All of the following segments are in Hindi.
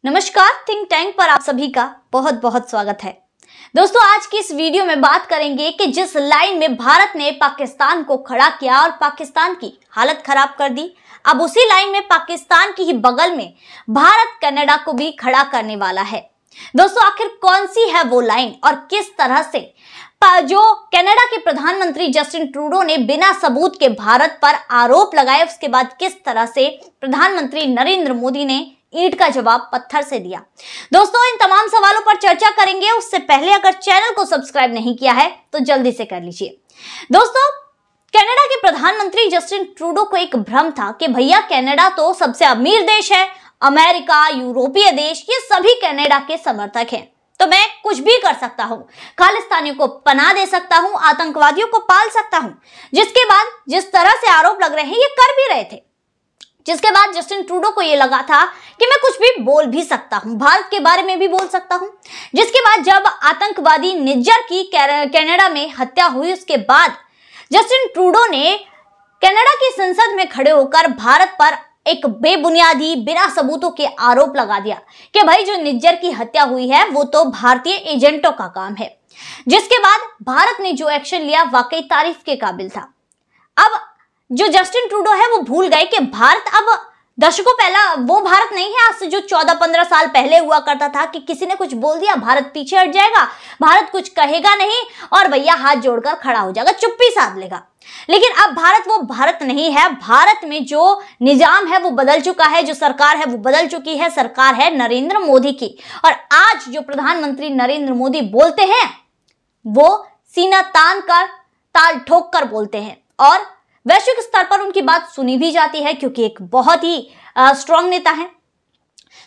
नमस्कार, थिंक टैंक पर आप सभी का बहुत बहुत स्वागत है। दोस्तों, आज की इस वीडियो में बात करेंगे कि जिस लाइन में भारत ने पाकिस्तान को खड़ा किया और पाकिस्तान की हालत खराब कर दी, अब उसी लाइन में पाकिस्तान की ही बगल में भारत कनाडा को भी खड़ा करने वाला है। दोस्तों, आखिर कौन सी है वो लाइन और किस तरह से जो कनाडा के प्रधानमंत्री जस्टिन ट्रूडो ने बिना सबूत के भारत पर आरोप लगाए, उसके बाद किस तरह से प्रधानमंत्री नरेंद्र मोदी ने ईंट का जवाब पत्थर से दिया। दोस्तों, इन तमाम सवालों पर चर्चा करेंगे। उससे पहले अगर चैनल को सब्सक्राइब नहीं किया है तो जल्दी से कर लीजिए। दोस्तों, कनाडा के प्रधानमंत्री जस्टिन ट्रूडो को एक भ्रम था कि भैया कनाडा तो सबसे अमीर देश है, अमेरिका, यूरोपीय देश, ये सभी कनाडा के समर्थक हैं, तो मैं कुछ भी कर सकता हूं, खालिस्तानियों को पनाह दे सकता हूं, आतंकवादियों को पाल सकता हूं। जिसके बाद जिस तरह से आरोप लग रहे हैं ये कर भी रहे थे, जिसके बाद जस्टिन ट्रूडो को ये लगा था कि मैं कुछ भी बोल भी सकता हूं, भारत के बारे में भी बोल सकता हूं। जिसके बाद जब आतंकवादी निज्जर की कनाडा में हत्या हुई, उसके बाद जस्टिन ट्रूडो ने कनाडा की संसद में खड़े होकर भारत पर एक बेबुनियादी बिना सबूतों के आरोप लगा दिया कि भाई जो निज्जर की हत्या हुई है वो तो भारतीय एजेंटों का काम है। जिसके बाद भारत ने जो एक्शन लिया वाकई तारीफ के काबिल था। अब जो जस्टिन ट्रूडो है वो भूल गए कि भारत अब दशकों पहला वो भारत नहीं है, आज से जो 14-15 साल पहले हुआ करता था कि किसी ने कुछ बोल दिया भारत पीछे हट जाएगा, भारत कुछ कहेगा नहीं और भैया हाथ जोड़कर खड़ा हो जाएगा, चुप्पी साध लेगा। लेकिन अब भारत वो भारत नहीं है। भारत में जो निजाम है वो बदल चुका है, जो सरकार है वो बदल चुकी है। सरकार है नरेंद्र मोदी की, और आज जो प्रधानमंत्री नरेंद्र मोदी बोलते हैं वो सीना तान कर ताल ठोक कर बोलते हैं और वैश्विक स्तर पर उनकी बात सुनी भी जाती है, क्योंकि एक बहुत ही स्ट्रांग नेता है।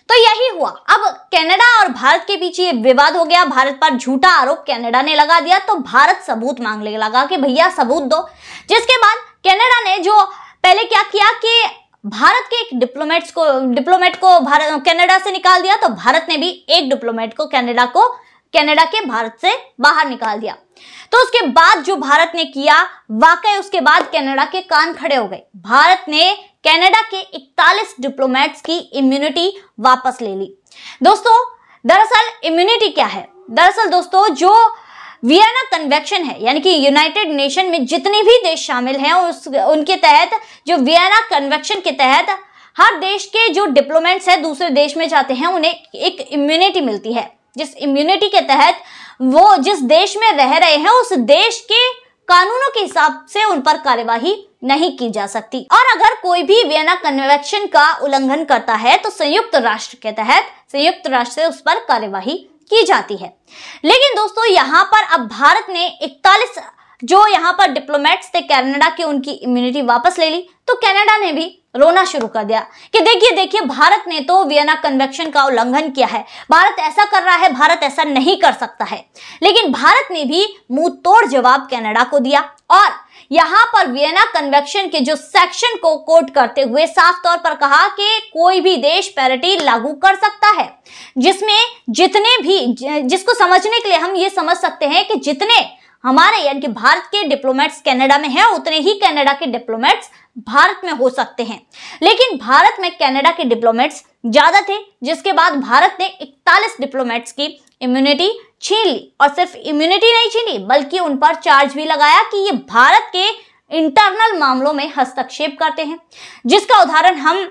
तो यही हुआ। अब कनाडा और भारत के बीच ये विवाद हो गया, भारत पर झूठा आरोप कनाडा ने लगा दिया, तो भारत सबूत मांगने लगा कि भैया सबूत दो। जिसके बाद कनाडा ने जो पहले क्या किया कि भारत के एक डिप्लोमेट को कनाडा से निकाल दिया, तो भारत ने भी एक डिप्लोमेट को कनाडा के भारत से बाहर निकाल दिया। तो उसके बाद जो भारत ने किया, वाकई उसके बाद कनाडा के कान खड़े हो गए। भारत ने कनाडा के 41 डिप्लोमेट्स की इम्यूनिटी वापस ले ली। दोस्तों, दरअसल इम्यूनिटी क्या है? दरअसल दोस्तों, जो वियना कन्वेंशन है, यानी कि यूनाइटेड नेशन में जितने भी देश शामिल हैं उनके तहत, जो वियना कन्वेंशन के तहत हर देश के जो डिप्लोमेट्स हैं दूसरे देश में जाते हैं, उन्हें एक इम्यूनिटी मिलती है, जिस इम्यूनिटी के तहत वो जिस देश में रह रहे हैं उस देश के कानूनों के हिसाब से उन पर कार्यवाही नहीं की जा सकती। और अगर कोई भी वियना कन्वेंशन का उल्लंघन करता है तो संयुक्त राष्ट्र के तहत संयुक्त राष्ट्र से उस पर कार्यवाही की जाती है। लेकिन दोस्तों, यहाँ पर अब भारत ने 41 जो यहाँ पर डिप्लोमेट्स थे कनाडा के, उनकी इम्यूनिटी वापस ले ली। तो कनाडा ने भी रोना शुरू कर दिया कि देखिए भारत ने तो वियना कन्वेंशन का उल्लंघन किया है, भारत ऐसा कर रहा है, भारत ऐसा नहीं कर सकता है। लेकिन भारत ने भी मुंह तोड़ जवाब कनाडा को दिया और यहाँ पर वियना कन्वेंशन के जो सेक्शन को कोट करते हुए साफ तौर पर कहा कि कोई भी देश पैरिटी लागू कर सकता है, जिसमें जितने भी, जिसको समझने के लिए हम ये समझ सकते हैं कि जितने हमारे यानी कि भारत के डिप्लोमेट्स कनाडा में हैं उतने ही कनाडा के डिप्लोमेट्स भारत में हो सकते हैं। लेकिन भारत में कनाडा के डिप्लोमेट्स ज्यादा थे, जिसके बाद भारत ने 41 डिप्लोमेट्स की इम्यूनिटी छीन ली। और सिर्फ इम्यूनिटी नहीं छीनी बल्कि उन पर चार्ज भी लगाया कि ये भारत के इंटरनल मामलों में हस्तक्षेप करते हैं। जिसका उदाहरण हम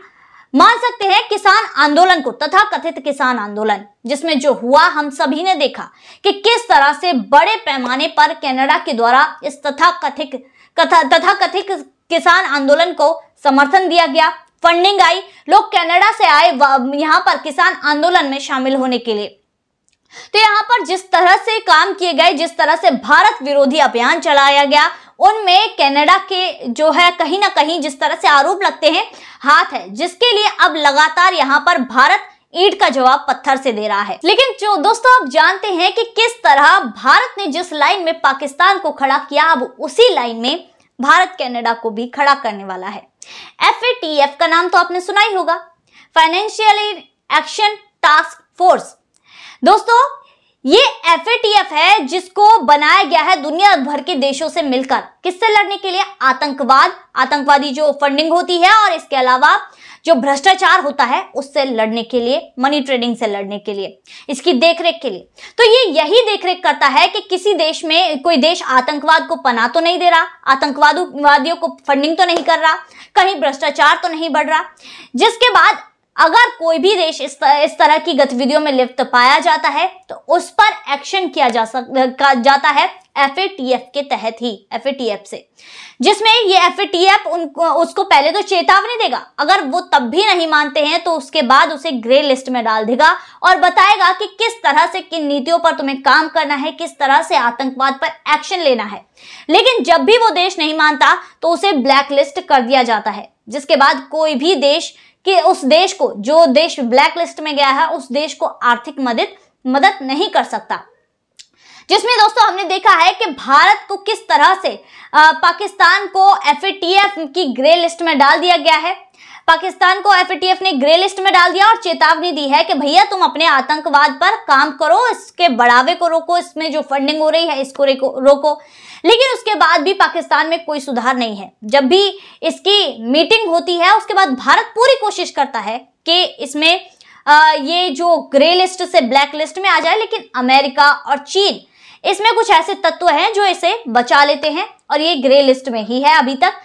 मान सकते हैं किसान आंदोलन को, तथा कथित किसान आंदोलन, जिसमें जो हुआ हम सभी ने देखा कि किस तरह से बड़े पैमाने पर कनाडा के द्वारा इस तथाकथित किसान आंदोलन को समर्थन दिया गया, फंडिंग आई, लोग कनाडा से आए यहाँ पर किसान आंदोलन में शामिल होने के लिए। तो यहाँ पर जिस तरह से काम किए गए, जिस तरह से भारत विरोधी अभियान चलाया गया, उनमें कनाडा के जो है कहीं ना कहीं जिस तरह से आरोप लगते हैं हाथ है, जिसके लिए अब लगातार यहाँ पर भारत ईंट का जवाब पत्थर से दे रहा है। लेकिन जो दोस्तों आप जानते हैं कि किस तरह भारत ने जिस लाइन में पाकिस्तान को खड़ा किया, अब उसी लाइन में भारत कनाडा को भी खड़ा करने वाला है। FATF का नाम तो आपने सुना ही होगा, फाइनेंशियल एक्शन टास्क फोर्स। दोस्तों, ये FATF है जिसको बनाया गया है दुनिया भर के देशों से मिलकर, किससे लड़ने के लिए? आतंकवादी जो फंडिंग होती है और इसके अलावा जो भ्रष्टाचार होता है उससे लड़ने के लिए, मनी ट्रेडिंग से लड़ने के लिए, इसकी देखरेख के लिए। तो ये यही देखरेख करता है कि किसी देश में कोई देश आतंकवाद को पनाह तो नहीं दे रहा, आतंकवादियों को फंडिंग तो नहीं कर रहा, कहीं भ्रष्टाचार तो नहीं बढ़ रहा। जिसके बाद अगर कोई भी देश इस तरह की गतिविधियों में लिप्त पाया जाता है तो उस पर एक्शन किया जाता है FATF के तहत ही, FATF से, जिसमें ये FATF उसको पहले तो चेतावनी देगा, अगर वो तब भी नहीं मानते हैं तो उसके बाद उसे ग्रे लिस्ट में डाल देगा और बताएगा कि किस तरह से, किन नीतियों पर तुम्हें काम करना है, किस तरह से आतंकवाद पर एक्शन लेना है। लेकिन जब भी वो देश नहीं मानता तो उसे ब्लैक लिस्ट कर दिया जाता है, जिसके बाद कोई भी देश कि उस देश को, जो देश ब्लैक लिस्ट में गया है, उस देश को आर्थिक मदद नहीं कर सकता। जिसमें दोस्तों हमने देखा है कि भारत को किस तरह से पाकिस्तान को FATF की ग्रे लिस्ट में डाल दिया गया है। पाकिस्तान को FATF ने ग्रे लिस्ट में डाल दिया और चेतावनी दी है कि भैया तुम अपने आतंकवाद पर काम करो, इसके बढ़ावे को रोको, इसमें जो फंडिंग हो रही है इसको रोको। लेकिन उसके बाद भी पाकिस्तान में कोई सुधार नहीं है। जब भी इसकी मीटिंग होती है उसके बाद भारत पूरी कोशिश करता है कि इसमें ये जो ग्रे लिस्ट से ब्लैक लिस्ट में आ जाए, लेकिन अमेरिका और चीन, इसमें कुछ ऐसे तत्व हैं जो इसे बचा लेते हैं और ये ग्रे लिस्ट में ही है अभी तक।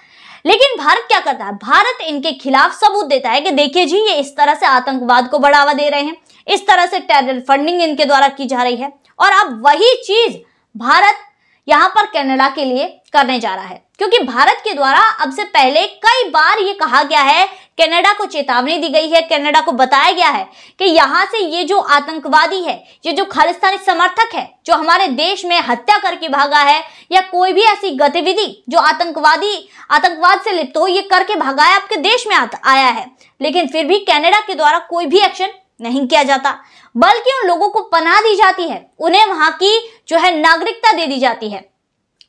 लेकिन भारत क्या करता है, भारत इनके खिलाफ सबूत देता है कि देखिए जी, ये इस तरह से आतंकवाद को बढ़ावा दे रहे हैं, इस तरह से टेरर फंडिंग इनके द्वारा की जा रही है। और अब वही चीज भारत यहाँ पर कनाडा के लिए करने जा रहा है, क्योंकि भारत के द्वारा अब से पहले कई बार ये कहा गया है, कनाडा को चेतावनी दी गई है, कनाडा को बताया गया है कि यहाँ से ये जो आतंकवादी है, ये जो खालिस्तानी समर्थक है, जो हमारे देश में हत्या करके भागा है या कोई भी ऐसी गतिविधि जो आतंकवाद से लिप्त हो, ये करके भागा है, आपके देश में आया है। लेकिन फिर भी कनाडा के द्वारा कोई भी एक्शन नहीं किया जाता, बल्कि उन लोगों को पनाह दी जाती है, उन्हें वहां की जो है नागरिकता दे दी जाती है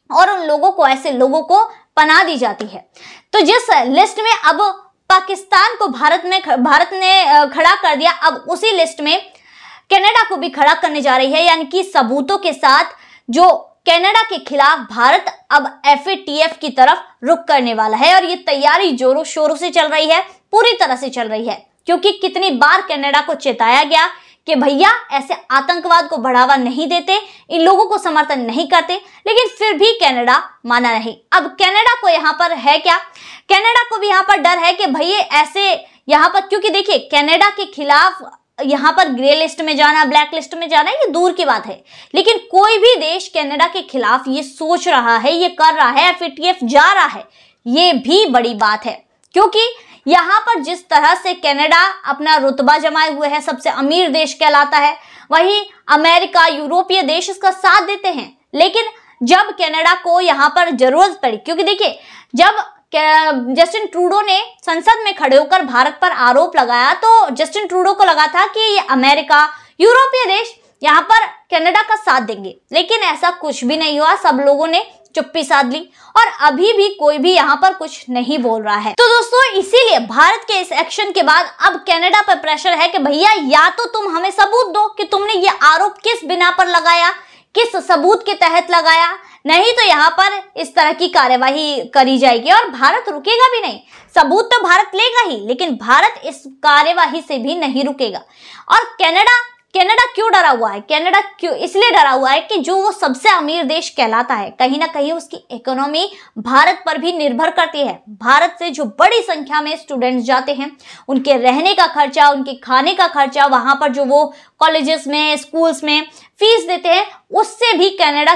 और उन लोगों को, ऐसे लोगों को पनाह दी जाती है। तो जिस लिस्ट में अब पाकिस्तान को भारत ने खड़ा कर दिया, अब उसी लिस्ट में कनाडा को भी खड़ा करने जा रही है, यानी कि सबूतों के साथ जो कनाडा के खिलाफ भारत अब FATF की तरफ रुख करने वाला है। और ये तैयारी जोरों शोरों से चल रही है, पूरी तरह से चल रही है, क्योंकि कितनी बार कनाडा को चेताया गया कि भैया ऐसे आतंकवाद को बढ़ावा नहीं देते, इन लोगों को समर्थन नहीं करते, लेकिन फिर भी कनाडा माना नहीं। अब कनाडा को यहाँ पर है क्या, कनाडा को भी यहाँ पर डर है कि भैया ऐसे यहाँ पर, क्योंकि देखिए कनाडा के खिलाफ यहाँ पर ग्रे लिस्ट में जाना, ब्लैक लिस्ट में जाना, ये दूर की बात है, लेकिन कोई भी देश कनाडा के खिलाफ ये सोच रहा है, ये कर रहा है, FATF जा रहा है, ये भी बड़ी बात है। क्योंकि यहाँ पर जिस तरह से कनाडा अपना रुतबा जमाए हुए है, सबसे अमीर देश कहलाता है, वहीं अमेरिका, यूरोपीय देश इसका साथ देते हैं। लेकिन जब कनाडा को यहाँ पर जरूरत पड़ी, क्योंकि देखिए जब जस्टिन ट्रूडो ने संसद में खड़े होकर भारत पर आरोप लगाया तो जस्टिन ट्रूडो को लगा था कि ये अमेरिका, यूरोपीय देश यहाँ पर कनाडा का साथ देंगे, लेकिन ऐसा कुछ भी नहीं हुआ। सब लोगों ने चुप्पी साध ली और अभी भी कोई भी यहाँ पर कुछ नहीं बोल रहा है। तो दोस्तों, इसीलिए भारत के इस एक्शन के बाद अब कनाडा पर प्रेशर है कि भैया या तो तुम हमें सबूत दो कि तुमने ये आरोप किस बिना पर लगाया, किस सबूत के तहत लगाया, नहीं तो यहाँ पर इस तरह की कार्यवाही करी जाएगी और भारत रुकेगा भी नहीं। सबूत तो भारत लेगा ही, लेकिन भारत इस कार्यवाही से भी नहीं रुकेगा। और कनाडा क्यों डरा हुआ है, कनाडा क्यों इसलिए डरा हुआ है कि जो वो सबसे अमीर देश कहलाता है, कहीं ना कहीं उसकी इकोनॉमी भारत पर भी निर्भर करती है। भारत से जो बड़ी संख्या में स्टूडेंट्स जाते हैं, उनके रहने का खर्चा, उनके खाने का खर्चा, वहां पर जो वो कॉलेजेस में, स्कूल्स में फीस देते हैं, उससे भी कनाडा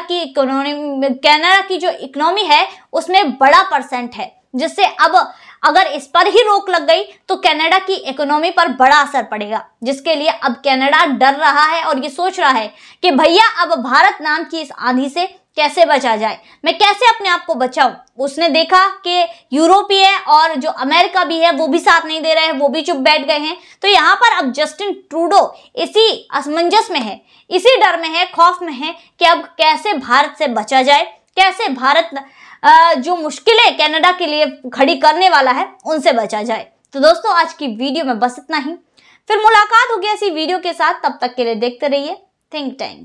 की जो इकोनॉमी है उसमें बड़ा परसेंट है, जिससे अब अगर इस पर ही रोक लग गई तो कनाडा की इकोनॉमी पर बड़ा असर पड़ेगा, जिसके लिए अब कनाडा डर रहा है और ये सोच रहा है कि भैया अब भारत नाम की इस आंधी से कैसे बचा जाए, मैं कैसे अपने आप को बचाऊं। उसने देखा कि यूरोपीय और जो अमेरिका भी है वो भी साथ नहीं दे रहे हैं, वो भी चुप बैठ गए हैं। तो यहाँ पर अब जस्टिन ट्रूडो इसी असमंजस में है, इसी डर में है, खौफ में है कि अब कैसे भारत से बचा जाए, कैसे भारत जो मुश्किलें कनाडा के लिए खड़ी करने वाला है उनसे बचा जाए। तो दोस्तों, आज की वीडियो में बस इतना ही, फिर मुलाकात होगी ऐसी वीडियो के साथ। तब तक के लिए देखते रहिए थिंक टैंक।